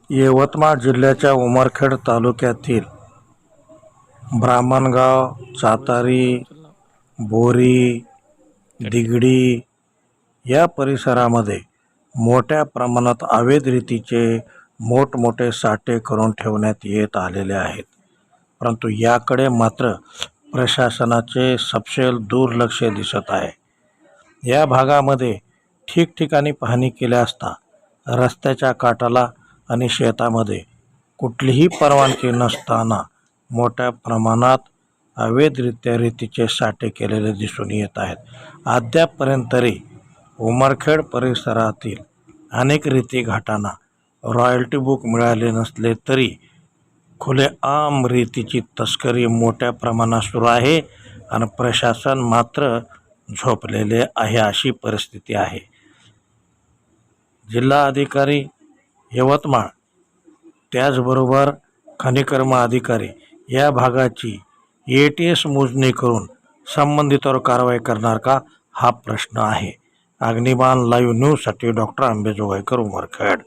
यवतमाळ जिल्ह्याच्या उमरखेड तालुक्यातील ब्राह्मणगाव, चातारी, बोरी, दिगडी या परिसरामध्ये मोठ्या प्रमाणात अवैध रीतीचे मोठमोठे साठे करून ठेवण्यात येत आलेले आहेत. परंतु याकडे मात्र प्रशासनाचे सपशेल दुर्लक्ष दिसत आहे. या भागामध्ये ठिकठिकाणी पाहणी केली असता रस्त्याच्या काठाला आणि शेतामध्ये कुठलीही परवानगी नसताना मोठ्या प्रमाणात अवैधरित्या रेतीचे साठे केलेले दिसून येत आहेत. अद्यापपर्यंत तरी उमरखेड परिसरातील अनेक रेती घाटांना रॉयल्टी बुक मिळाले नसले तरी खुलेआम रेतीची तस्करी मोठ्या प्रमाणात सुरू आहे आणि प्रशासन मात्र झोपलेले आहे, अशी परिस्थिती आहे. जिल्हा अधिकारी यवतमाळ त्याचबरोबर खनिकर्म अधिकारी या भागाची ATS मोजणी करून संबंधितांवर कारवाई करणार का, हा प्रश्न आहे. अग्निबाण लाईव्ह न्यूजसाठी डॉक्टर अंबेजोगाईकर, उमरखेड.